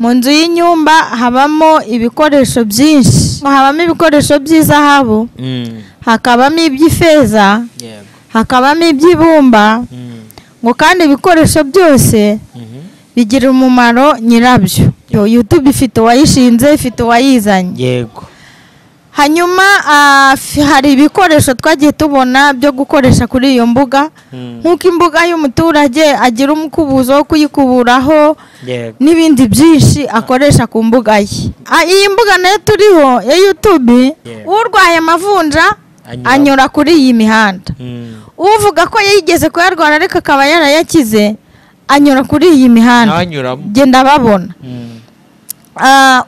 mu nzu y'inyumba habamo ibikoresho byinshi, habamo ibikoresho by'izahabu, hakabamo iby'ifeza, hakabamo iby'ibumba, ngo kandi ibikoresho byose bigira umumaro nyirabyo. YouTube ifite uwayishinze, ifite uwayizanye. Yego. Hanyuma hari ibikoresho twagiye tubona byo gukoresha kuri iyo mbuga, nk'uko imbuga y'umuturage agira umukubuzo wo kuyikuburaho n'ibindi byinshi akoresha ku mbuga ye. Iyi mbuga nayo turiho ya YouTube, urwaye amavunja anyura kuri iyi mihanda, uvuga ko yigeze kuyarwara ariko akaba yarayakize anyura kuri iyi mihanda, genda babona.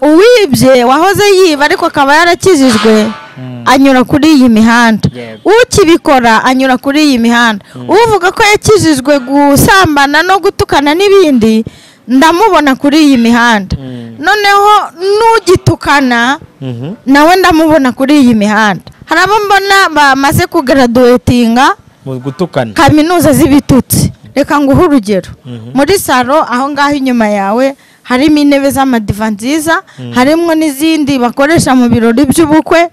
Uwibye wahoze yiba ariko akaba yarakijijwe anyura kuri iyi mihanda, ukibikora anyura kuri iyi mihanda. Uvuga ko yakijijwe gusambana no gutukana n'ibindi ndamubona kuri iyi mihanda, noneho n'ugitukana nawe ndamubona kuri iyi mihanda. Hari abo mbona bamaze kugraduatinga mu gutukana kaminuza z'ibitutsi. Reka nguhe urugero, muri salo aho ngaho inyuma yawe harimo intebe z'amadiva nziza, harimo n'izindi bakoresha mu birori by'ubukwe,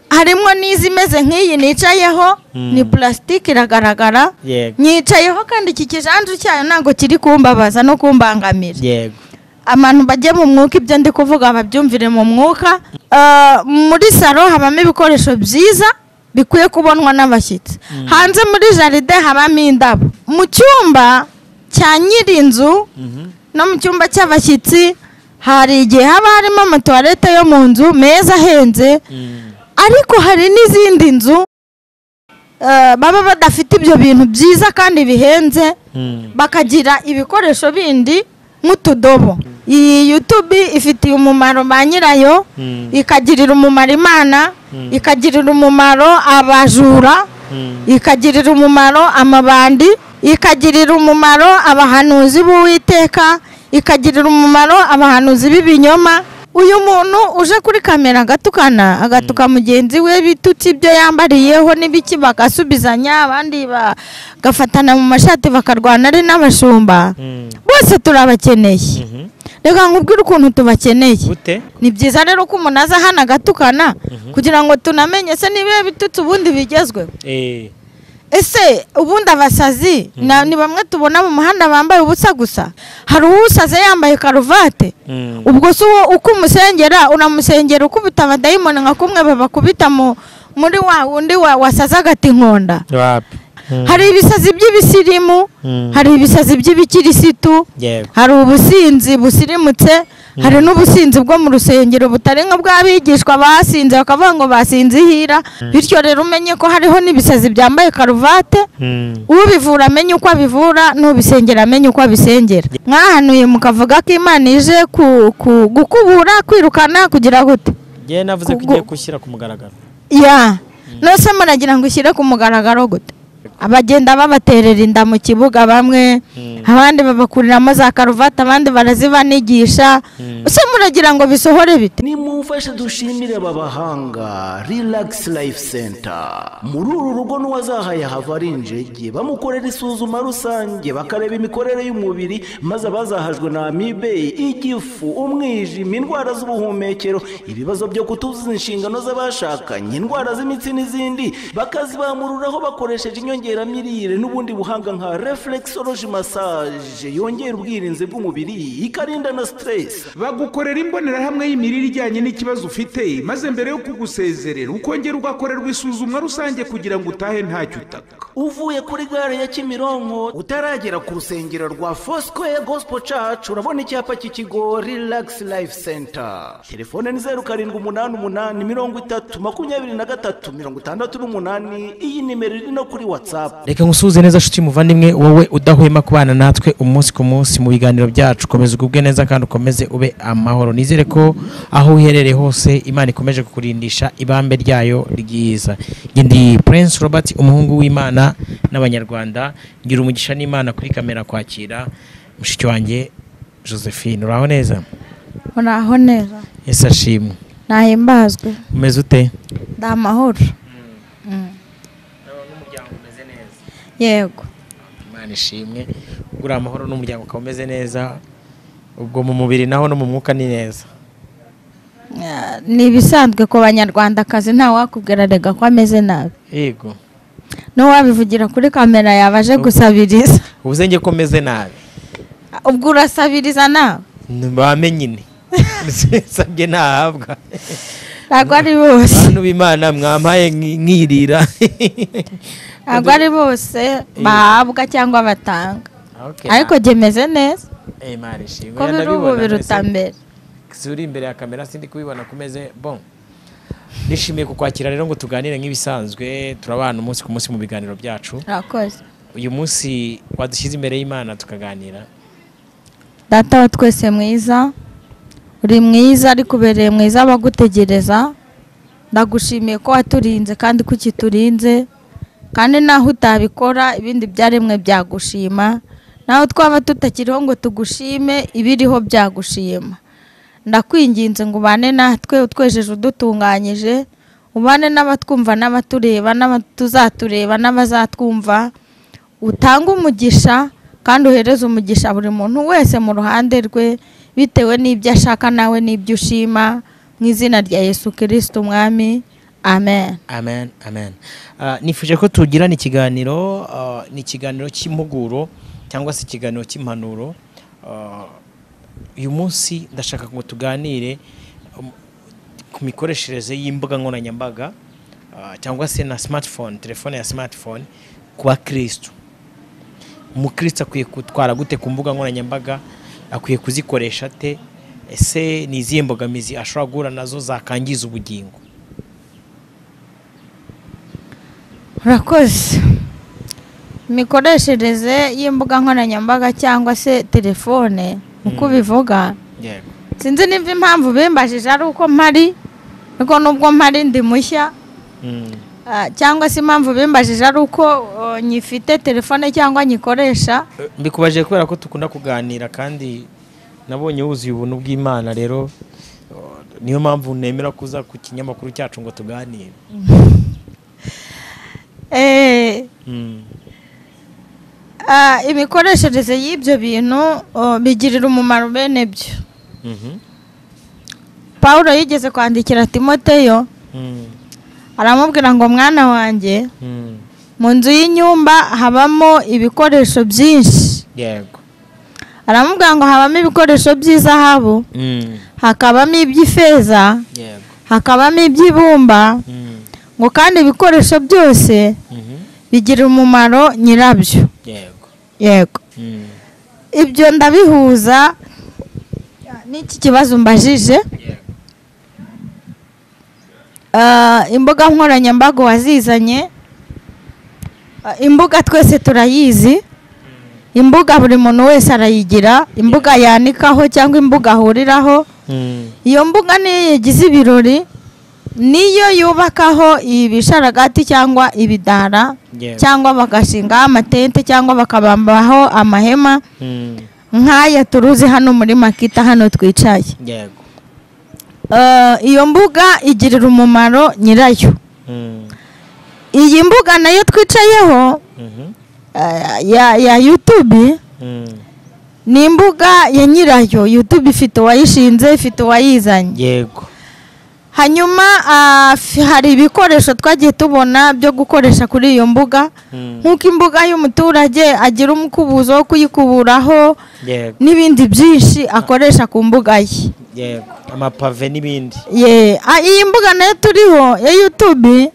harimo n'izimeze nk'iyi nicayeho, ni plastique iragaragara, nicayeho kandi iki kijanju cyayo ntabwo kiri kumbabaza no kumbangamira. Abantu bajye mu mwuka, ibyo ndi kuvuga babyumvire mu mwuka. Muri salo habamo ibikoresho byiza bikwiye kubonwa n'abashyitsi. Hanze muri jaride habamo indabo. Mu cyumba cya nyirinzu no mu cyumba cy'abashyitsi hari igihe haba harimo amatoilette yo mu nzu meza ahenze, ariko hari n'izindi nzu baba badafite ibyo bintu byiza kandi bihenze, bakagira ibikoresho bindi nk'utudobo. Iyi YouTube ifitiye umumaro ba nyirayo, ikagirira umumaro Imana, ikagirira umumaro abajura, ikagirira umumaro amabandi, ikagirira umumaro abahanuzi b'Uwiteka, ikagirira umumaro abahanuzi b'ibinyoma. Uyu muntu uje kuri kamera agatuka mugenzi we bitutsi ibyo yambariyeho n'ibiki bagasubizanya, abandi bagafatana mu mashati bakarwana ari n'abashumba, bose turabakeneye. Reka nkubwire ukuntu tubakeneye. Ni byiza rero ko umuntu aza hano agatukana kugira ngo tunamenye se niba bitutsi ubundi bigezweho. Ese ubundi abasazi ni bamwe tubona mu muhanda bambaye ubusa gusa, hari usaze yambaye karuvate. Ubwo so uko umusengera uramusengera ukubita abadayimoni nka kumwe babakubita muri wa wundi wasaza agati nkonda. Hari ibisazi by'ibisirimu, hari ibisazi by'ibikirisitu, hari ubusinzi busirimutse, hari n'ubusinzi bwo mu rusengero butari nka bw'abigishwa basinze bakavuga ngo basinze ihira. Bityo rero umenye ko hariho n'ibisazi byambaye karuvate, ubivura amenye uko abivura, n'ubisengera amenye uko abisengera. Mwahanuye mukavuga ko Imana ije gukubura, kwirukana, kugira gute? Ye navuze ko igiye gushyira ku mugaragaro. Nose muragira ngo ushyire ku mugaragaro gute? Abagenda babaterera inda mu kibuga, bamwe abandi babakuriramo za karuvati, abandi barazibanigisha. Ese muragira ngo bisohore bite? Nimumfashe dushimire babahanga Relax Life Center. Muri uru rugo n'uwazahaye hava ari injege, bamukorera isuzuma rusange bakareba imikorere y'umubiri, maze abazahajwe na amibe, igifu, umwijima, indwara z'ubuhumekero, ibibazo byo kutuzuza inshingano z'abashakanye, indwara z'imitsi n'izindi, bakazibamururaho bakoresheje inyongeramirire n'ubundi buhanga nka reflexology massage yongera ubwirinzi bw'umubiri, ikarinda na stress. Bagukorera imbonerahamwe y'imirire ijyanye n'ikibazo ufite, maze mbere yo kugusezerera ukongera ugakorerwa isuzumwa rusange kugira ngo utahe ntacyo utaka. Uvuye kuri gare ya Kimironko utaragera ku rusengero rwa Foursquare Gospel Church, urabona icyapa cy'ikigo Relax Life Center. Telefone ni 0788302368. Iyi nimero iri no kuri WhatsApp. Reka ngusuze neza shuti muvandimwe, wowe udahwema kubana natwe umunsi ku munsi mu biganiro byacu. Komeza ugubwe neza kandi ukomeze ube amahoro. Nizere ko aho uherereye hose Imana ikomeje kukurindisha ibambe ryayo ryiza. Ndi Prince Robert, umuhungu w'Imana n'abanyarwanda. Ngira umugisha n'Imana kuri kamera kwakira mushiki wanjye Josephine. Uraho neza? Uraho neza. Yesu ashimwe. Nahimbazwe. Umeze ute? Ndamahoro. Yego. Imana ishimwe. Uri amahoro n'umuryango ukomeze neza. ubwo mu mubiri naho no mu mwuka ni neza. Ni ibisanzwe ku banyarwandakazi nta wakubwira rega ko ameze nabi. Yego. No wabivugira kuri kamera yabaje gusabiriza. Ubuze nge ko meze nabi. Ubwo urasabiriza nawe? Bamenye nyine. Sabye ntahabwa. Ntabwo ari bose. Abantu b'Imana mwampaye nkirira. Ntabwo ari bose bahabwa cyangwa batanga. Ariko gemeze neza. Imana ishimwe. Ko birubu biruta mbere. Suri imbere ya kamera sindi kubibona kumeze bon. Nishimiye kukwakira rero ngo tuganire nk'ibisanzwe, turabana umunsi ku munsi mu biganiro byacu. Rakoze. Uyu munsi wadushyize imbere y'Imana tukaganira. Data wa twese mwiza, uri mwiza ari kubereye mwiza abagutegereza. Ndagushimiye ko waturinze kandi ko ukiturinze, kandi naho utabikora ibindi byaremwe byagushima, naho twaba tutakiriho ngo tugushime ibiriho byagushima. Ndakwinginze ngo ubane natwe utwejeje udutunganyije, ubane n'abatwumva n'abatureba n'abatuzatureba n'abazatwumva, utanga umugisha kandi uhereze umugisha buri muntu wese mu ruhande rwe bitewe n'ibyo ashaka nawe n'ibyo ushima, mu izina rya Yesu Kristo umwami. Amen. Amen. Amen. Nifuje ko tugirana ikiganiro, ni ikiganiro cy'impuguro cyangwa se ikiganiro cy'impanuro. Uyu munsi ndashaka ngo tuganire ku mikoreshereze y'imbuga nkoranyambaga cyangwa se na smartphone, telefone ya smartphone ku bakristo. Umukristo akwiye gutwara gute ku mbuga nkoranyambaga, akwiye kuzikoresha te, ese ni izihe mbogamizi ashobora guhura nazo zakangiza ubugingo? Urakoze. Imikoreshereze y'imbuga nkoranyambaga cyangwa se telefone uko bivuga, sinzi nimba impamvu bimbajije ari uko mpari, ariko nubwo mpari ndi mushya, cyangwa se impamvu bimbajije ari uko nyifite telefone cyangwa nyikoresha. Mbikubaje kubera ko tukunda kuganira kandi nabonye wuzuye ubuntu bw'Imana, rero niyo mpamvu nemera kuza ku kinyamakuru cyacu ngo tuganire. Imikoreshereze y'ibyo bintu bigirira umumaro bene byo. Paulo yigeze kwandikira Timoteyo, aramubwira ngo mwana wanjye, mu nzu y'inyumba habamo ibikoresho byinshi. Yego. Aramubwira ngo habamo ibikoresho by'izahabu, hakabamo iby'ifeza, hakabamo iby'ibumba, ngo kandi ibikoresho byose bigira umumaro nyirabyo. Yego. Ibyo ndabihuza n'iki kibazo mbajije. Imbuga nkoranyambaga wazizanye, imbuga twese turayizi, imbuga buri muntu wese arayigira, imbuga yanikaho cyangwa imbuga ahuriraho. Iyo mbuga niyo yagize ibirori, niyo yubakaho ibisharagati cyangwa ibidara, cyangwa bagashingaho amatente cyangwa bakabambaho amahema nk'aya turuzi hano muri Makita hano twicaye. Iyo mbuga igirira umumaro nyirayo. Iyi mbuga nayo twicayeho ya YouTube ni imbuga ya nyirayo. YouTube ifite uwayishinze, ifite uwayizanye. Yego. Hanyuma hari ibikoresho twagiye tubona byo gukoresha kuri iyo mbuga, nk'uko imbuga y'umuturage agira umukubuzo wo kuyikuburaho n'ibindi byinshi akoresha ku mbuga ye. Yego. Amapave n'ibindi. Iyi mbuga nayo turiho ya YouTube,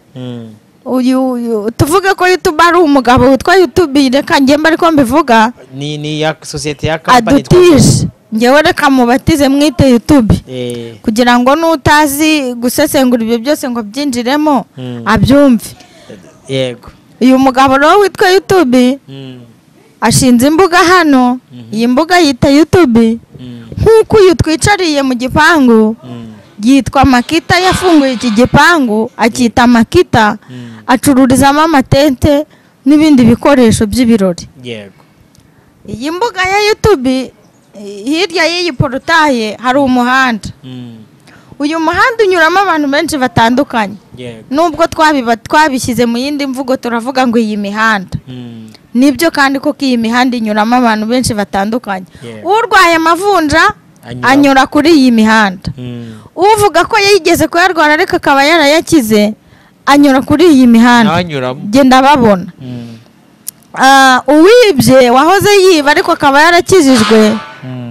tuvuge ko YouTube ari umugabo witwa YouTube, reka ngemba ariko mbivuga ni ya societe ya company adutije. Ngewe reka mubatize mwite YouTube kugira ngo n'utazi gusesengura ibyo byose ngo byinjiremo abyumve. Yego. Uyu mugabo rero witwa YouTube ashinze imbuga hano, iyi mbuga yita YouTube, nk'uko uyu twicariye mu gipangu yitwa Makita, yafunguye iki gipangu akita Makita, acururizamo amatente n'ibindi bikoresho by'ibirori. Yego. Iyi mbuga ya YouTube, hirya y'iyi porotaye hari umuhanda. Uyu muhanda unyuramo abantu benshi batandukanye. Nubwo twabishyize mu yindi mvugo turavuga ngo iyi mihanda, nibyo kandi koko iyi mihanda inyuramo abantu benshi batandukanye. Yeah. Urwaye amavunja anyura kuri iyi mihanda. Uvuga ko yigeze kuyarwara ariko akaba yarayakize anyura kuri iyi mihanda. Genda babona. Uwibye wahoze yiba ariko akaba yarakijijwe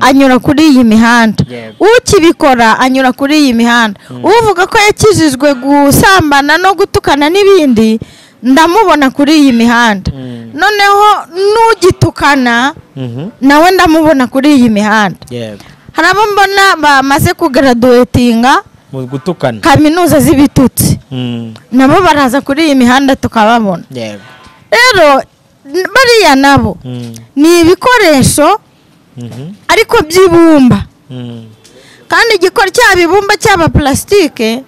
anyura kuri iyi mihanda. Ukibikora anyura kuri iyi mihanda. Uvuga ko yakijijwe gusambana no gutukana n'ibindi ndamubona kuri iyi mihanda. Noneho nugitukana nawe ndamubona kuri iyi mihanda. Hari abo mbona bamaze kugraduatinga mu gutukana kaminuza z'ibitutsi nabo baraza kuri iyi mihanda tukababona. Rero bariya nabo ni ibikoresho ariko by'ibumba kandi igikora cy'abibumba cy'aba plastike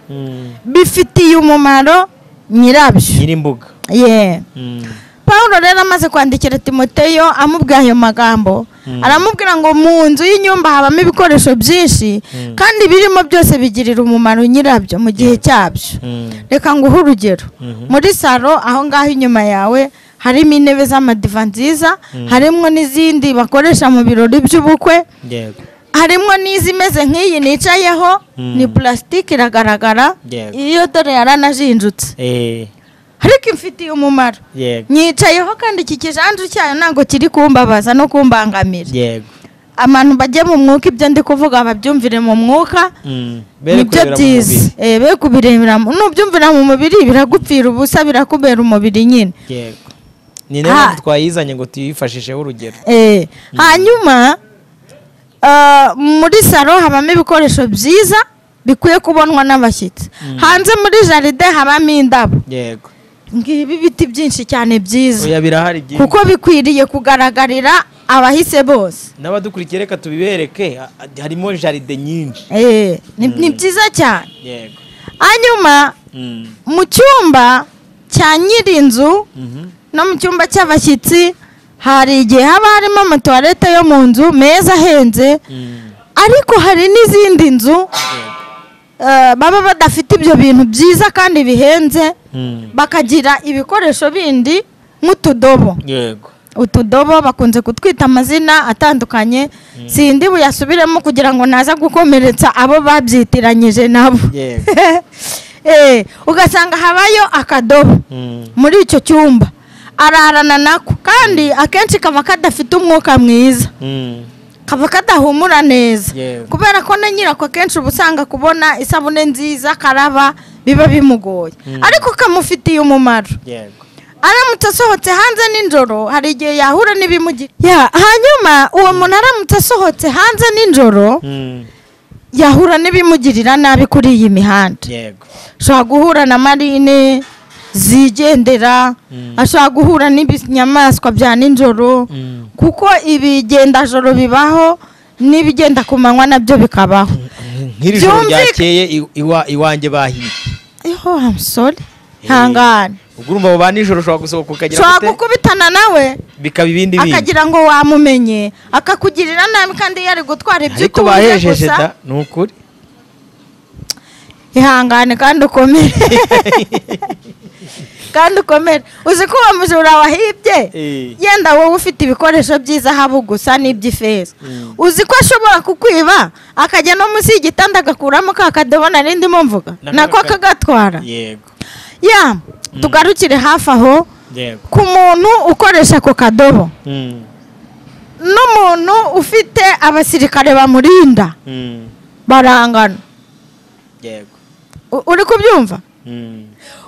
bifitiye umumaro nyirabyo nyirimbuga. Paulo rero amaze kwandikira Timoteyo amubwira ayo magambo aramubwira ngo mu nzu y'inyumba habamo ibikoresho byinshi kandi birimo byose bigirira umumaro nyirabyo mu gihe cyabyo. Reka nguhe urugero. Muri salo aho ngaho inyuma yawe harimo intebe z'amadiva nziza, harimo n'izindi bakoresha mu birori by'ubukwe, harimo n'izimeze nk'iyi nicayeho ni plastike iragaragara, iyo dore yaranajinjutse ariko imfitiye umumaro. Nyicayeho kandi iki kijanju cyayo ntabwo kiri kumbabaza no kumbangamira. Abantu bajye mu mwuka, ibyo ndi kuvuga babyumvire mu mwuka, nibyo byiza. Be kubirebera nubyumvira mu mubiri biragupfira ubusa, birakubera umubiri nyine. Ni nayo twayizanye ngo tuyifashishe urugero. Hanyuma muri salo habamo ibikoresho byiza bikwiye kubonwa n'abashyitsi. Hanze muri jaride habamo indabo. Ngibi biti byinshi cyane byiza. Kuko bikwiriye kugaragarira abahise bose. N'abadukurikiye reka tubibereke harimo jaride nyinshi. Ni byiza cyane. Hanyuma mu cyumba cya nyirinzu no mu cyumba cy'abashyitsi hari igihe haba harimo amatoilette yo mu nzu meza ahenze, ariko hari n'izindi nzu baba badafite ibyo bintu byiza kandi bihenze, bakagira ibikoresho bindi nk'utudobo. Utudobo bakunze kutwita amazina atandukanye, sindi buyasubiremo kugira ngo naza gukomeretsa abo babyitiranyije nabo. Ugasanga habayo akadobo muri icyo cyumba, ararana nako kandi akenshi kaba kadafite umwuka mwiza, kaba kadahumura neza, kubera ko na nyirako akenshi uba usanga kubona isabune nziza karaba biba bimugoye, ariko kamufitiye umumaro. Aramutse asohotse hanze nijoro hari igihe yahura n'ibimugira. Hanyuma uwo muntu aramutse asohotse hanze nijoro yahura n'ibimugirira nabi kuri iyi mihanda. Ashobora guhura na marine zigendera, ashobora guhura n'ibinyamaswa bya nijoro, kuko ibigendajoro bibaho n'ibigenda ku manywa nabyo bikabaho. Nk'iri joro ryakeye iwanjye bahiye. I'm sorry. Hangana. Ugurumva abo ba nijoro ushobora gusohoka ukagira gute? Ushobora gukubitana nawe bikaba ibindi bintu, akagira ngo wamumenye akakugirira nabi kandi yari gutwara ibyo ariko bahejeje da nukuri. Ihangane kandi ukomere. Kandi ukomere. Uzi ko wamujura wahibye yenda wowe ufite ibikoresho byiza habu gusa n'iby'ifeza. Uzi ko ashobora kukwiba akajya no munsi y'igitanda agakuramo kakadobo narindi mu mvuga nako akagatwara. Tugarukire hafi aho ku muntu ukoresha ako kadobo n'umuntu ufite abasirikare bamurinda barangana. Uri kubyumva?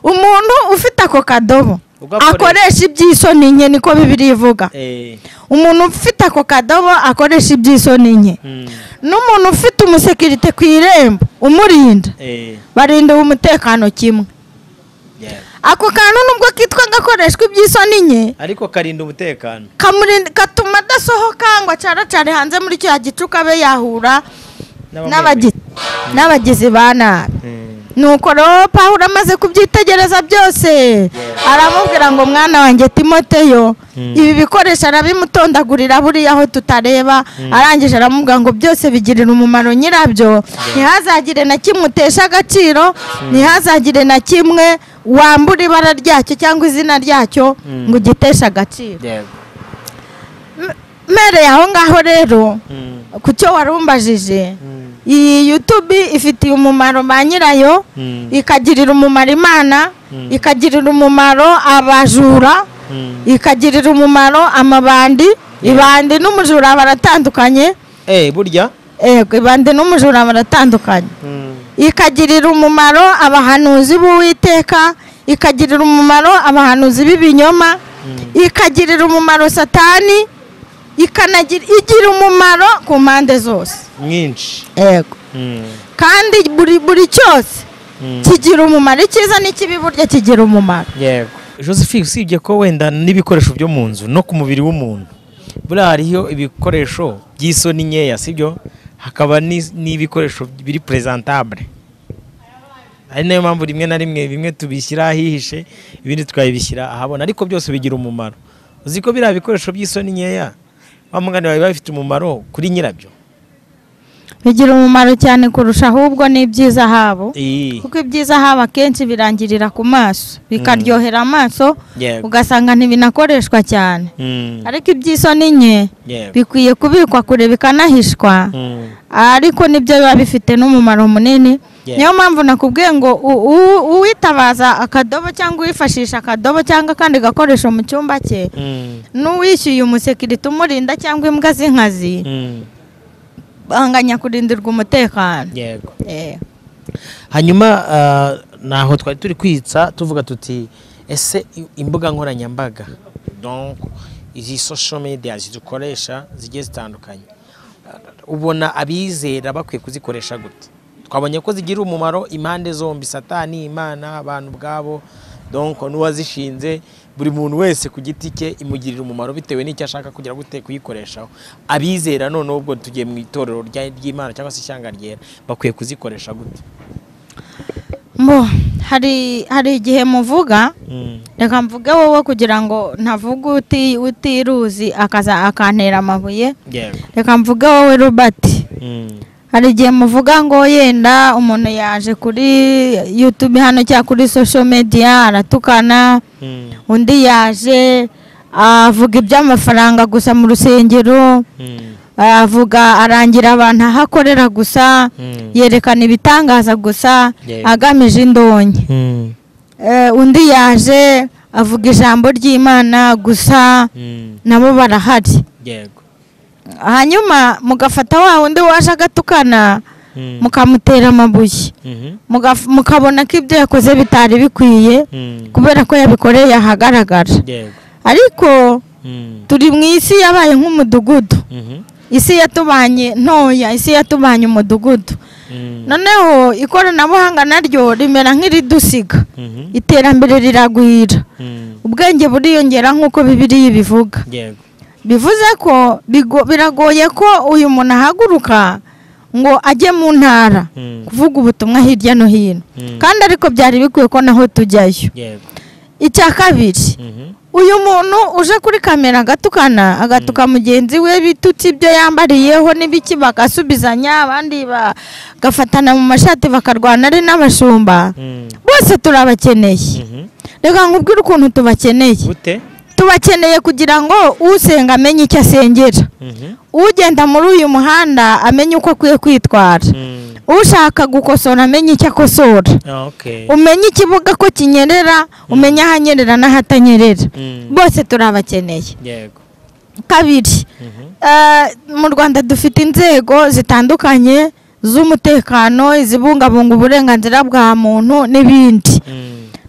Umuntu ufite ako kadobo akoresha iby'isoni nke, niko Bibiliya ivuga. Umuntu ufite ako kadobo akoresha iby'isoni nke, n'umuntu ufite umusekirite ku irembo umurinda, barinda umutekano kimwe. Ako kantu nubwo kitwa gakoreshwa iby'isoni nke ariko karinda umutekano, kamurinda katuma dasohoka ngo acaracare hanze muri cyo gicuka be yahura n'abagizi ba nabi. Nuko rero Pawulo amaze kubyitegereza byose aramubwira ngo mwana wanjye Timoteyo ibi bikoresha arabimutondagurira buriya aho tutareba, arangije aramubwira ngo byose bigirira umumaro nyirabyo, ntihazagire na kimwe utesha agaciro, ntihazagire na kimwe wambura ibara ryacyo cyangwa izina ryacyo ngo ugiteshe agaciro. mere aho ngaho rero ku cyo warumbajije iyi YouTube ifitiye umumaro ba nyirayo ikagirira umumaro Imana ikagirira umumaro abajura ikagirira umumaro amabandi ibandi n'umujura baratandukanye burya ibandi n'umujura baratandukanye ikagirira umumaro abahanuzi b'Uwiteka ikagirira umumaro abahanuzi b'ibinyoma ikagirira umumaro Satani igira umumaro ku mpande zose mwinshi yego kandi buri cyose kigira umumaro icyiza n'ikibi burya kigira umumaro yego Josephine usibye ko wenda n'ibikoresho byo mu nzu no ku mubiri w'umuntu buriya hariho ibikoresho by'isoni nkeya sibyo hakaba n'ibikoresho biri presentable ari nayo mpamvu rimwe na rimwe bimwe tubishyira ahihishe ibindi tukabishyira ahabona ariko byose bigira umumaro uzi ko biriya bikoresho by'isoni nkeya bamugane bari bafite umumaro kuri nyirabyo bigira umumaro cyane kurusha ahubwo n'ibyiza habo kuko ibyiza haba kenshi birangirira ku maso bikaryohera amaso ugasanga ntibinakoreshwa cyane ariko iby'isoni nke bikwiye kubikwa kure bikanahishwa ariko nibyo biba bifite n'umumaro munini niyo mpamvu nakubwiye ngo uwitabaza akadobo cyangwa uwifashisha akadobo cyangwa akandi gakoresho mu cyumba cye n'uwishyuye umusekirite umurinda cyangwa imbwa z'inkazi banganya kurindirwa umutekano yego hanyuma naho twari turi kwitsa tuvuga tuti ese imbuga nkoranyambaga donc izi social media zidukoresha zigiye zitandukanye ubona abizera bakwiye kuzikoresha gute twabonye ko zigira umumaro impande zombi Satani Imana abantu bwabo donc n'uwazishinze buri muntu wese ku giti cye imugirira umumaro bitewe n'icyo ashaka kugira gute kuyikoreshaho abizera none ubwo tugiye mu itorero ry'Imana cyangwa se ishyanga ryera bakwiye kuzikoresha gute hari igihe muvuga reka mvuge wowe kugira ngo ntavuga utiruzi akantera amabuye reka mvuge wowe Robert hari igihe muvuga ngo yenda umuntu yaje kuri YouTube hano cyangwa kuri social media aratukana undi yaje avuga iby'amafaranga gusa mu rusengero avuga arangira abantu aho akorera gusa yerekana ibitangaza gusa agamije indonke undi yaje avuga ijambo ry'Imana gusa nabo barahari hanyuma mugafata wa wundi waje agatukana mukamutera amabuye mukabona ko ibyo yakoze bitari bikwiye kubera ko yabikoreye ahagaragara ariko turi mu isi yabaye nk'umudugudu isi yatubanye ntoya isi yatubanye umudugudu noneho ikoranabuhanga naryo rimera nk'iridusiga iterambere riragwira ubwenge buriyongera nk'uko Bibiliya bivuga bivuze ko biragoye ko uyu muntu ahaguruka ngo ajye mu ntara kuvuga ubutumwa hirya no hino kandi ariko byari bikwiye ko naho tujyayo icya kabiri uyu muntu uje kuri kamera agatuka mugenzi we bitutsi ibyo yambariyeho n'ibiki bagasubizanya abandi bagafatana mu mashati bakarwana ari n'abashumba bose turabakeneye reka nkubwire ukuntu tubakeneye tubakeneye kugira ngo usenga amenye icyo asengera ugenda muri uyu muhanda amenye uko akwiye kwitwara ushaka gukosora amenye icyo akosora umenye ikibuga ko kinyerera umenye ahanyerera n'ahatanyerera bose turabakeneye kabiri mu Rwanda dufite inzego zitandukanye z'umutekano izibungabunga uburenganzira bwa muntu n'ibindi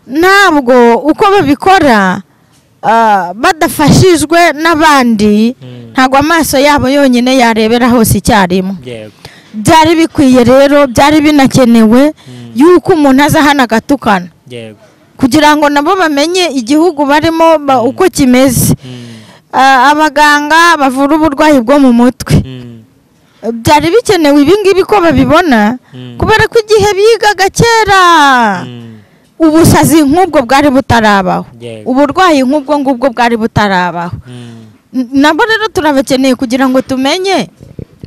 ntabwo uko babikora badafashijwe n'abandi ntabwo amaso yabo yonyine yarebera hose icyarimwe byari bikwiye rero byari binakenewe yuko umuntu aza hano agatukana kugira ngo nabo bamenye igihugu barimo uko kimeze abaganga bavura uburwayi bwo mu mutwe byari bikenewe ibingibi ko babibona kubera ko igihe bigaga kera ubusazi nk'ubwo bwari butarabaho uburwayi nk'ubwo ngubwo bwari butarabaho nabo rero turabakeneye kugira ngo tumenye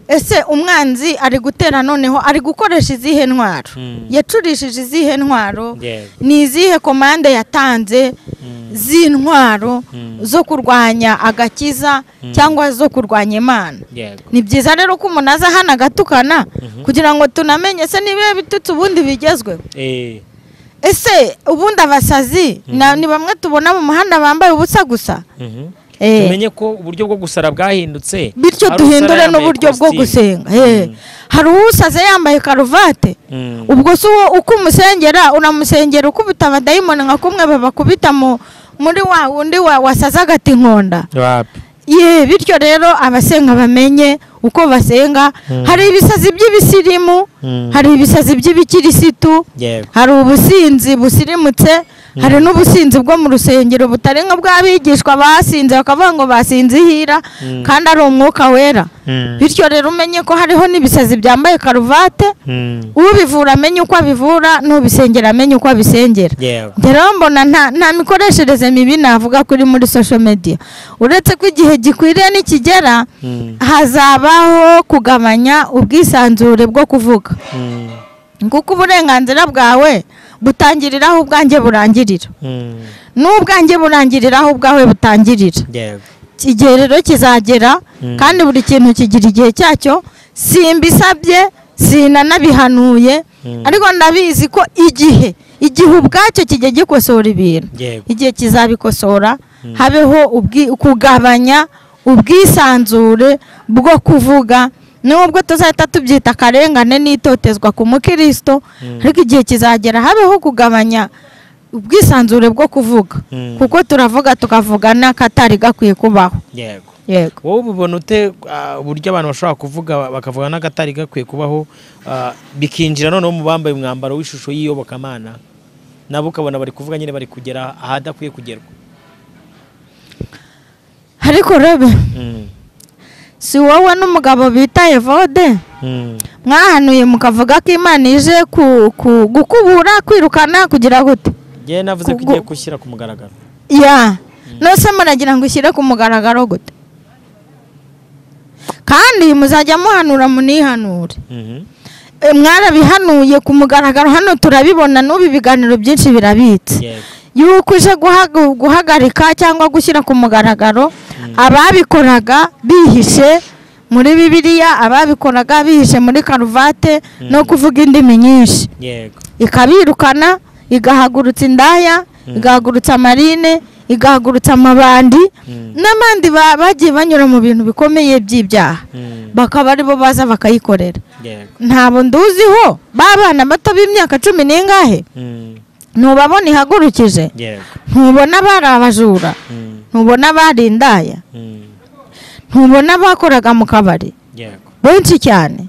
ese umwanzi ari gutera noneho ari gukoresha izihe ntwaro yacurishije izihe ntwaro ni izihe komande yatanze z'intwaro zo kurwanya agakiza cyangwa zo kurwanya Imana. Ni byiza rero ko umuntu aza hano agatukana kugira ngo tunamenye se niba bitutse ubundi bigezweho. Ese ubundi abasazi ni bamwe tubona mu muhanda bambaye ubusa gusa. Tumenye ko uburyo bwo gusara bwahindutse, bityo duhindure n'uburyo bwo gusenga. Hari usaze yambaye karuvate, ubwo so uko umusengera unamusengera ukubita abadayimoni nka kumwe babakubita muri wa wundi wasaza agati nkonda. Bityo rero abasenga bamenye uko basenga. Hari ibisazi by'ibisirimu, hari ibisazi by'ibikirisitu, hari ubusinzi busirimutse, hari n'ubusinzi bwo mu rusengero butari nka bw'abigishwa basinze bakavuga ngo basinze ihira kandi ari umwuka wera. Bityo rero umenye ko hariho n'ibisazi byambaye karuvate, ubivura amenye uko abivura, n'ubisengera amenye uko abisengera. Rero mbona nta mikoreshereze mibi navuga kuri muri social media, uretse ko igihe gikwiriye nikigera hazabaho kugabanya ubwisanzure bwo kuvuga, kuko uburenganzira bwawe butangirira aho ubwanjye burangirira, n'ubwanjye burangirira aho ubwawe butangirira. Igihe rero kizagera, kandi buri kintu kigira igihe cyacyo. Simbisabye, sinanabihanuye, ariko ndabizi ko igihe ubwacyo kijya gikosora ibintu, igihe kizabikosora, habeho kugabanya ubwisanzure bwo kuvuga. Nubwo tuzahita tubyita akarengane n'itotezwa ku mukristo, ariko igihe kizagera habeho kugabanya ubwisanzure bwo kuvuga, kuko turavuga tukavugana katari gakwiye kubaho. Wowe ubona ute uburyo abantu bashobora kuvuga bakavuga n'agatari gakwiye kubaho, bikinjira noneho mu bambaye umwambaro w'ishusho y'iyobokamana, nabo ukabona bari kuvuga nyine bari kugera ahadakwiye kugerwa? Ariko rebe, si wowe n'umugabo bita Evode mwahanuye mukavuga ko Imana ije gukubura, kwirukana, kugira gute? Ngiye navuze ko igiye gushyira ku mugaragaro. Nose muragira ngo ushyire ku mugaragaro gute? Kandi muzajya muhanura munihanure. Mwarabihanuye ku mugaragaro, hano turabibona, n'ubu ibiganiro byinshi birabitse yuko uje guhagarika cyangwa gushyira ku mugaragaro ababikoraga bihishe muri Bibiliya, ababikoraga bihishe muri karuvate no kuvuga indimi nyinshi, ikabirukana, igahagurutsa indaya, igahagurutsa amarine, igahagurutsa amabandi n'abandi bagiye banyura mu bintu bikomeye by'ibyaha, bakaba aribo baza bakayikorera. Ntabo nduziho babana bato b'imyaka 10 n'ingahe, ntubabona ihagurukije, ntubona bari abajura, ntubona bari indaya, ntubona bakoraga mu kabari benshi cyane.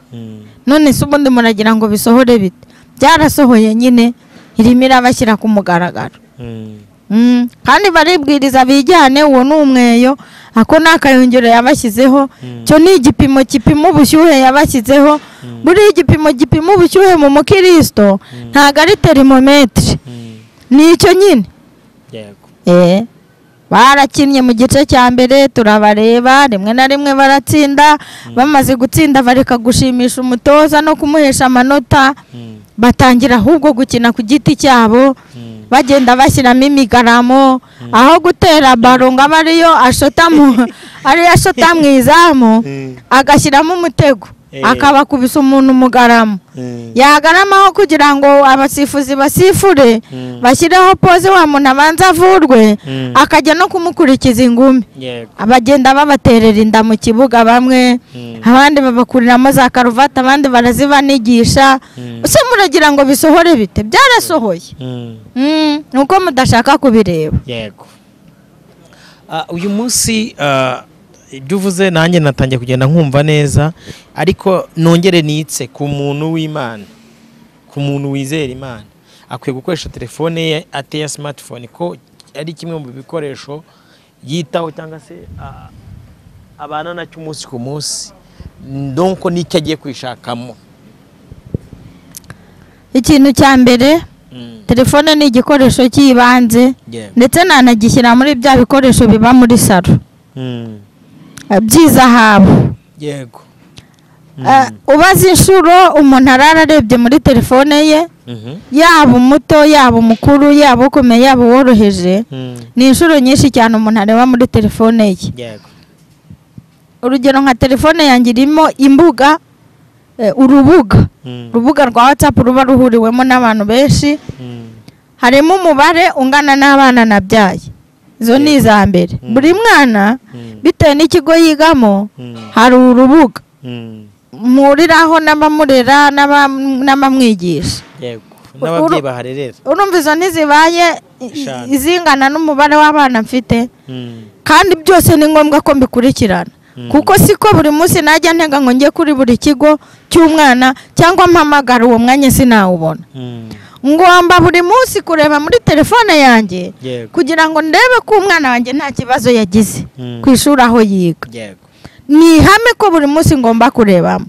None se ubundi muragira ngo bisohore bite? Byarasohoye nyine, irimo irabashyira ku mugaragaro. Kandi baribwiriza bijyane, uwo n'umweyo, ako n'akayungiro yabashyizeho, cyo ni igipimo gipima ubushyuhe yabashyizeho. Buri igipimo gipima ubushyuhe mu mukristo ntago ari termometre, nicyo nyine. Barakinnye mu gice cya mbere, turabareba, rimwe na rimwe baratsinda, bamaze gutsinda bareka gushimisha umutoza no kumuhesha amanota, batangira ahubwo gukina ku giti cyabo, bagenda bashyiramo imigaramo, aho gutera baro ngo aba ariyo ashota mu izamu, agashyiramo umutego, akabakubisa umuntu umugaramo, yagaramaho kugira ngo abasifuzi basifure, bashyireho pose wa muntu abanza avurwe, akajya no kumukurikiza ingumi. Abagenda babaterera inda mu kibuga, bamwe abandi babakuriramo za karuvati, abandi barazibanigisha. Ese muragira ngo bisohore bite? Byarasohoye. Nuko mudashaka kubireba. Uyu munsi ibyo uvuze nanjye natangiye kugenda nkumva neza, ariko nongere nitse ku muntu w'Imana, ku muntu wizera Imana, akwiye gukoresha telefone ye ateye smartphone, ko ari kimwe mu bikoresho yitaho cyangwa se abana nacyo umunsi ku munsi, ndonko n'icyo agiye kwishakamo. Ikintu cya mbere, telefone ni igikoresho cy'ibanze, ndetse nanagishyira muri bya bikoresho biba muri salo by'izahabu. ubaza inshuro umuntu arara arebye muri telefone ye, yaba umuto yaba umukuru yaba ukomeye yaba woroheje, ni inshuro nyinshi cyane umuntu areba muri telefone ye. Urugero nka telefone yanjye irimo imbuga, urubuga rwa WhatsApp ruba ruhuriwemo n'abantu benshi, harimo umubare ungana n'abana nabyaye. Izo ni iza mbere. Buri mwana bitewe n'ikigo yigamo hari urubuga muriraho n'abamurera n'abamwigisha. N'ababyeyi baharerera. Urumva izo ntizibaye izingana n'umubare w'abana mfite, kandi byose ni ngombwa ko mbikurikirana, kuko siko buri munsi najya ntega ngo njye kuri buri kigo cy'umwana cyangwa mpamagara uwo mwanya sinawubona. Ngomba buri munsi kureba muri telefone yanjye kugira ngo ndebe ko umwana wanjye nta kibazo yagize ku ishuri aho yiga. Ni ihame ko buri munsi ngomba kurebamo,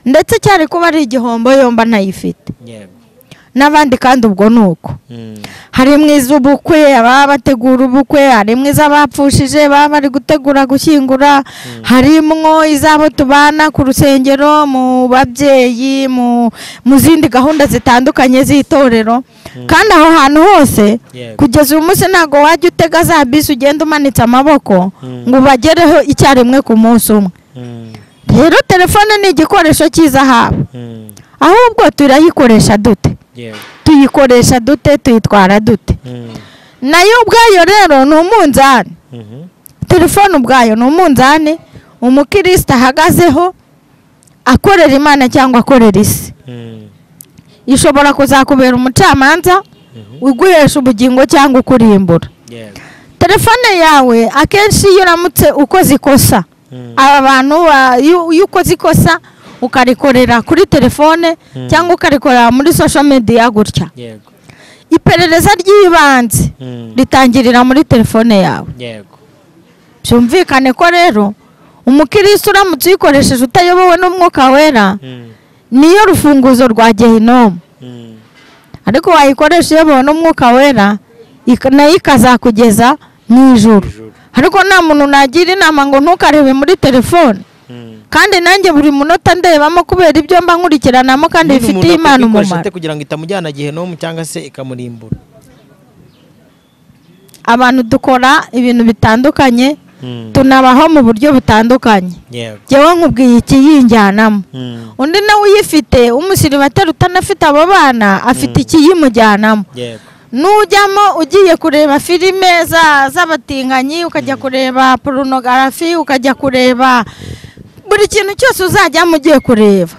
ndetse cyari kuba ari igihombo yomba ntayifite. N'abandi kandi ubwo nuko harimo iz'ubukwe, ababa bategura ubukwe, harimo iz'abapfushije baba bari gutegura gushyingura, harimo izabo tubana ku rusengero, mu babyeyi, mu zindi gahunda zitandukanye z'itorero. Kandi aho hantu hose kugeza uyu munsi ntago wajya utega za bisi ugenda umanitse amaboko ngo bagereho icyarimwe ku munsi umwe. Rero telefone ni igikoresho cyiza haba, ahubwo turayikoresha dute? Tuyikoresha dute? Tuyitwara dute? Nayo ubwayo rero ni umunzani. Telefone ubwayo ni umunzani umukristo ahagazeho akorera Imana cyangwa akorera isi. Ishobora kuzakubera umucamanza uguhesha ubugingo cyangwa ukurimbura. Telefone yawe akenshi iyo uramutse ukoze ikosa, aba bantu iyo ukoze ikosa ukarikorera kuri telefone cyangwa ukarikorera muri social media gutya, iperereza ry'ibanze ritangirira muri telefone yawe. Byumvikane ko rero umukristo uramutse uyikoresheje utayobowe n'umwuka wera, niyo rufunguzo rwa Gehinomu. Ariko wayikoresha uyobowe n'umwuka wera, nayo ikazakugeza mu ijuru. Ariko nta muntu nagira inama ngo ntukarebe muri telefone, kandi nanjye buri munota ndebamo kubera ibyo mba nkurikiranamo kandi bifitiye Imana umumaro, kugira ngo itamujyana Gehinomu cyangwa se ikamurimbura. Abantu dukora ibintu bitandukanye, tunabaho mu buryo butandukanye. Jewe nkubwiye ikiyinjyanamo, undi nawe uyifite umusiribateri utanafite abo bana afite ikiyimujyanamo. Nujyamo ugiye kureba filime z'abatinganyi, ukajya kureba pornography, ukajya kureba buri kintu cyose uzajyamo ugiye kureba,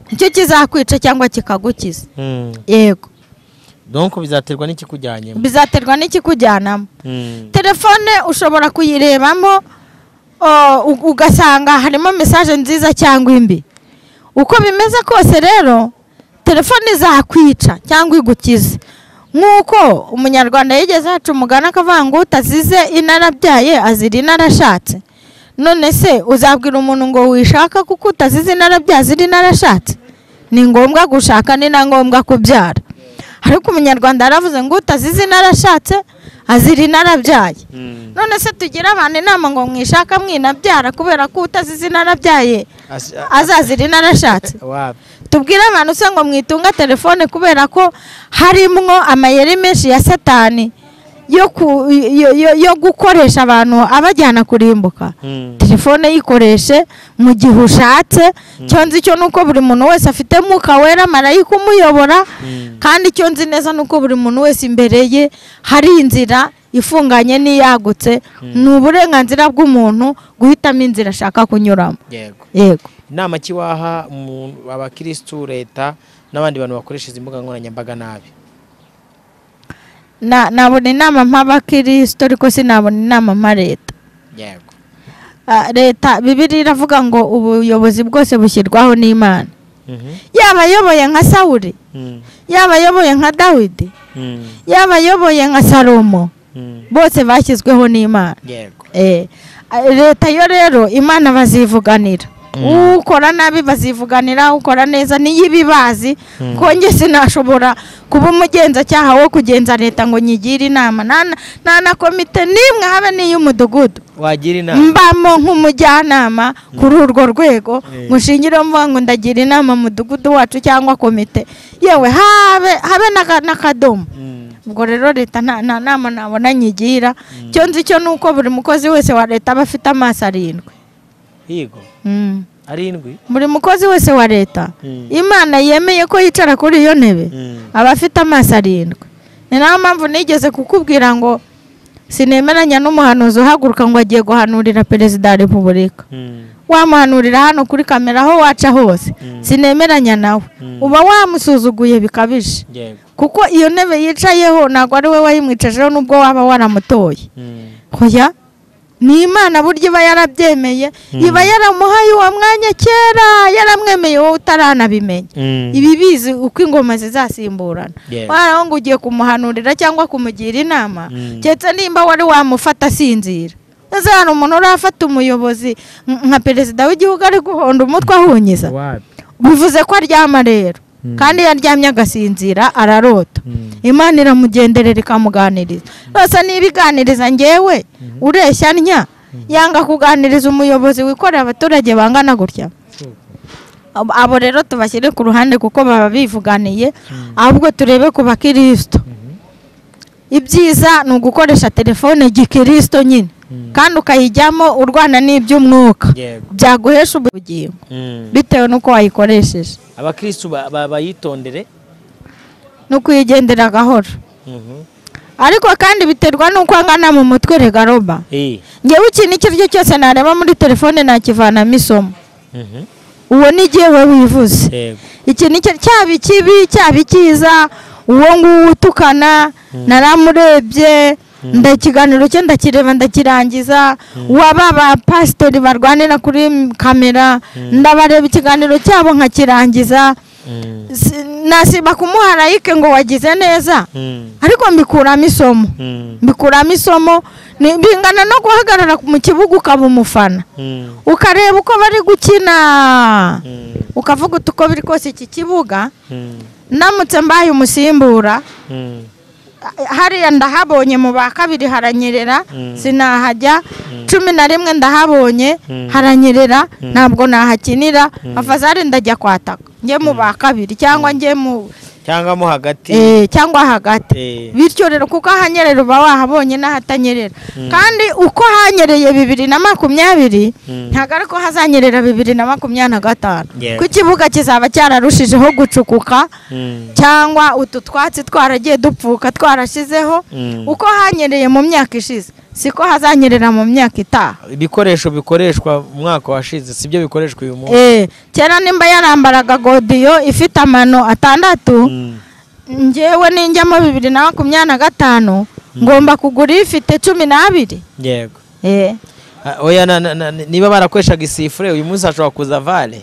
icyo kizakwica cyangwa kikagukiza. Yego. Donc bizaterwa n'ikikujyanye. Bizaterwa n'ikikujyanamo. Telefone ushobora kuyirebamo ugasanga harimo message nziza cyangwa imbi. Uko bimeze kose rero telefone izakwica cyangwa igukize. Nkuko umunyarwanda yigeze hacu umugana akavuga ngo utazize inarabyaye azira inarashatse. None se uzabwira umuntu ngo wishaka kuko utazize inarabyaye azira inarashatse? Ni ngombwa gushaka, ni na ngombwa kubyara. Ariko umunyarwanda yaravuze ngo utazize inarashatse azira inarabyaye. None se tugira abantu inama ngo mwishaka mwinabyara kubera ko utazize inarabyaye azazira inarashatse? Tubwira abantu se ngo mwitunga telefone kubera ko harimo amayeri menshi ya Satani yo gukoresha abantu abajyana kurimbuka. Telefone yikoreshe mu gihe ushatse. Cyo nzi cyo nuko buri muntu wese afite mwuka wera marayika umuyobora, kandi cyo nzi neza nuko buri muntu wese imbere ye hari inzira ifunganye n'iyagutse. Ni uburenganzira bw'umuntu guhitamo inzira ashaka kunyuramo. Yego. Inama kiwaha abakristo, leta n'abandi bantu bakoresha imbuga nkoranyambaga nabi? Nabona inama mp'abakristo ariko sinabona inama mpa leta. Yego. Leta Bibiliya iravuga ngo ubuyobozi bwose bushyirwaho n'Imana. Yaba ayoboye nka Sawuli, yaba ayoboye nka Dawidi, yaba ayoboye nka Salomo, bose bashyizweho n'Imana. Leta yo rero Imana bazivuganira. Ukora nabi bazivuganira, ukora neza niyo ibibazi. Ko nge sinashobora kuba umugenzacyaha wo kugenza leta ngo nyigire inama nta na komite n'imwe habe n'iy'umudugudu wagira inama mbamo nk'umujyanama kuri urwo rwego mushingireho mvuga ngo ndagira inama mudugudu wacu cyangwa komite yewe habe n'akadomo ubwo rero leta nta nama nabona nyigira cyo nzi cyo nuko buri mukozi wese wa leta aba afite amaso 7 yego 7 buri mukozi wese wa leta Imana yemeye ko yicara kuri iyo ntebe aba afite amaso 7 ni nayo mpamvu nigeze kukubwira ngo sinemeranya n'umuhanuzi uhaguruka ngo agiye guhanurira perezida wa repubulika wamuhanurira hano kuri kamera aho waca hose sinemeranya nawe uba wamusuzuguye bikabije kuko iyo ntebe yicayeho ntabwo ari we wayimwicajeho nubwo waba waramutoye hoya ni Imana buryo iba yarabyemeye iba yaramuhaye uwo mwanya kera yaramwemeye wowe utaranabimenya ibi bizi uko ingoma zizasimburana waraho ngo ugiye kumuhanurira cyangwa kumugira inama cyetse nimba wari wamufata asinzira ese hano umuntu urafata umuyobozi nka perezida w'igihugu ari guhonda umutwe ahunyiza bivuze ko aryama rero kandi yaryamye agasinzira ararota Imana iramugenderera ikamuganiriza rwose nibiganiriza ngewe ureshya nya yanga kuganiriza umuyobozi wikorera abaturage bangana gutya abo rero tubashyire ku ruhande kuko baba bivuganiye ahubwo turebe ku bakristo ibyiza ni ugukoresha telefone gikristo nyine kandi ukayijyamo urwana n'iby'umwuka byaguhesha ubugingo bitewe n'uko wayikoresheje abakristo bayitondere no kuyigendera gahoro ariko kandi biterwa n'uko angana mu mutwe regaroba ngewe ikintu icyo aricyo cyose nareba muri telefone nakivanamo isomo uwo ni jyewe wivuze ikintu icyo cyaba ikibi cyaba ikiza uwo nguwo utukana naramurebye ndakiganiro cyo ndakireba ndakirangiza waba pastori barwanira kuri kamera ndabareba ikiganiro cyabo nkakirangiza nasiba kumuha like ngo wagize neza ariko mbikuramo isomo bingana no guhagarara mu kibuga ukaba umufana ukareba uko bari gukina ukavuga uko biri kose iki kibuga namutse mbaye umusimbura hariya ndahabonye mu ba kabiri haranyerera sinahajya 11 ndahabonye haranyerera ntabwo nahakinira afazari ndajya kwataka nge mu ba kabiri cyangwa nge mu cyangwa hagati bityo rero kuko ahanyerera uba wahabonye n'ahatanyerera kandi uko hanyereye 2020 ntabwo ariko hazanyerera 2025 ku kibuga kizaba cyararushijeho gucukuka cyangwa utu twatsi twaragiye dupfuka twarashizeho uko hanyereye mu myaka ishize siko hazanyerera mu myaka itaha ibikoresho bikoreshwa umwaka washize sibyo bikoreshwa uyu munsi cyera nimba yarambaraga godiyo ifite amano 6 ngewe ninjyamo 2025 ngomba kugura ifite 12 yego oya niba barakoreshaga isifure uyu munsi ashobora kuza vale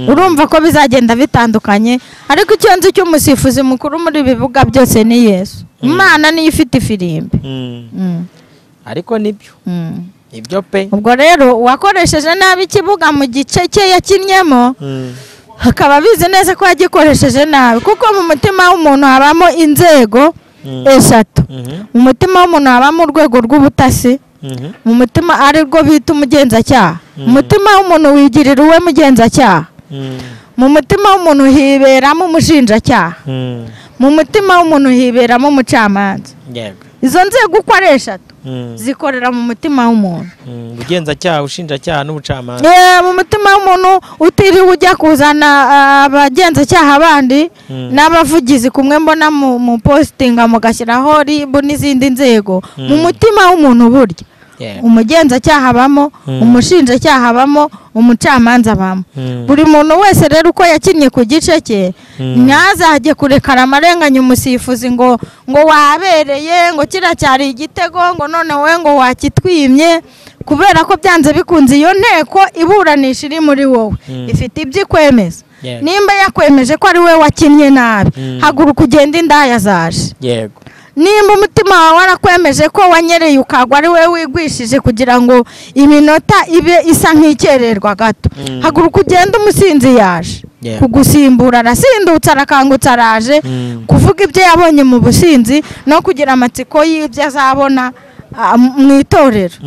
urumva ko bizagenda bitandukanye ariko icyo nzi cy'umusifuzi mukuru muri bibuga byose ni Yesu Imana niyo ifite ifirimbi ariko nibyo pe ubwo rero wakoresheje nabi ikibuga mu gice cye yakinnyemo hakaba bizi neza ko yagikoresheje nabi kuko mu mutima w'umuntu habamo inzego 3 mu mutima w'umuntu habamo urwego rw'ubutasi mu mutima ari rwo bita umugenzacyaha umutima w'umuntu wigirira uwe mugenzacyaha mu mutima w'umuntu hiberamo umushinjacyaha mu mutima w'umuntu hiberamo umucamanza izo nzego uko ari 3 zikorera mu mutima w'umuntu ubugenzacyaha ushinjacyaha n'ubucamanza mu mutima w'umuntu utiriwe ujya kuzana abagenzacyaha abandi n'abavugizi kumwe mbona mu postinga mugashyiraho ribu n'izindi nzego mu mutima w'umuntu burya umugenzacyaha abamo umushinjacyaha abamo umucamanza abamo buri muntu wese rero uko yakinnye ku gice cye ntazajye kurekara amarenganya umusifuzi ngo wabereye ngo kiracyari igitego ngo none we ngo wakitwimye kubera ko byanze bikunze iyo nteko iburanisha iri muri wowe ifite ibyo ikwemeza nimba yakwemeje ko ari we wakinnye nabi haguruka ugenda indaya zaje yego nimba umutima wawe warakwemeje ko wanyereye ukagwa ari we wigwishije kugira ngo iminota ibe isa nk'ikererwa gato haguruka ugenda umusinzi yaje kugusimbura arasindutse arakangutse araje kuvuga ibyo yabonye mu businzi no kugira amatsiko y'ibyo azabona mu itorero.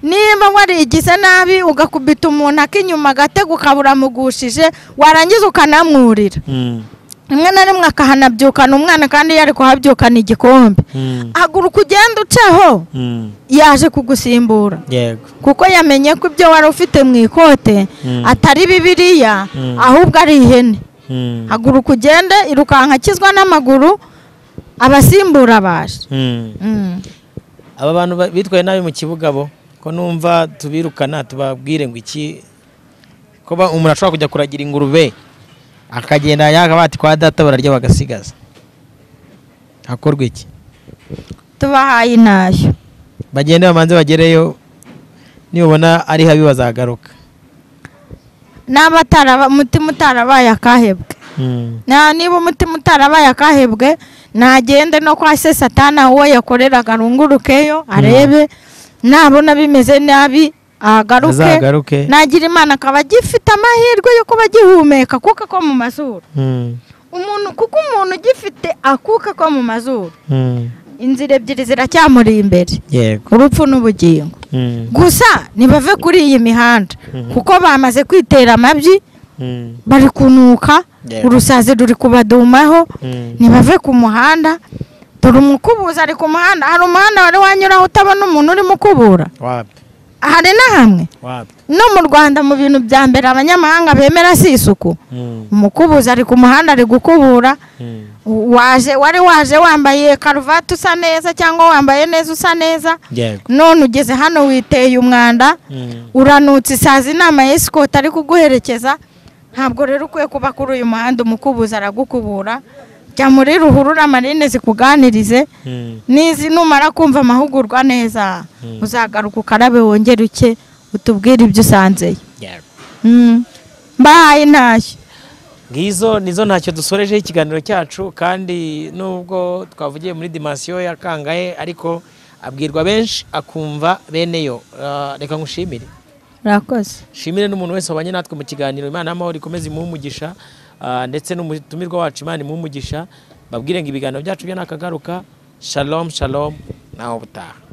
Niba warigize nabi ugakubita umuntu akinyuma gatego ukabura mugushije warangiza ukanamwurira rimwe na rimwe akahanabyukana umwana kandi yari kuhabyukana igikombe haguruka ugenda uceho yaje kugusimbura kuko yamenye ko ibyo wari ufite mu ikote atari Bibiliya ahubwo ari ihene. Haguruka ugende irukanka akizwa n'amaguru abasimbura baje. Aba bantu bitwaye nabi mu kibuga bo ko numva tubirukana tubabwire ngo iki ko umuntu ashobora kujya kuragira ingurube akagenda yakabati kwa data bararya bagasigaza hakorwa iki? Tubahaye intashyo bagende bamanze bagereyo nibona ari habi bazagaruka n'abatara mutima utarabaye akahebwe. Niba umutima utarabaye akahebwe nagende no kwa se Satana uwo yakoreraga rungurukeyo arebe nabona bimeze nabi agaruke nagira Imana akaba gifite amahirwe yo kuba gihumeka kuko ko mu mazuru umuntu kuko umuntu gifite akuka ko mu mazuru inzira ebyiri ziracyamuri imbere urupfu n'ubugingo. Gusa nibave kuri iyi mihanda kuko bamaze kwitera amabyi bari kunuka urusazi ruri kubadumaho nibave ku muhanda dore umukubuza ari ku muhanda. Hari umuhanda wari wanyuraho utabona umuntu uri mukubura hari na hamwe no mu Rwanda mu bintu bya mbere abanyamahanga bemera si isuku. Umukubuza ari ku muhanda ari gukubura wari waje wambaye karuvati usa neza cyangwa wambaye neza usa neza none ugeze hano witeye umwanda uranutse isazi inama escort ari kuguherekeza. Ntabwo rero ukwiye kuba kuri uyu muhanda umukubuza aragukubura. Jya muri ruhurura marine zikuganirize nizi numara kumva amahugurwa neza uzagaruka ukarabe wongere uke utubwire ibyo usanzeye. Mbahaye intashyo ngizo nizo ntacyo dusoreje ikiganiro cyacu kandi nubwo twavugiye muri dimension ya kangahe ariko abwirwa benshi akumva beneyo. Reka ngushimire. Rakoze. Shimire n'umuntu wese wabanye natwe mu kiganiro. Imana y'amahoro ikomeze imuhumugisha ndetse n'umutumirwa wacu Imana imuhumugisha. Babwire ngo ibiganiro byacu byo nakagaruka. Shalom shalom naho butaha.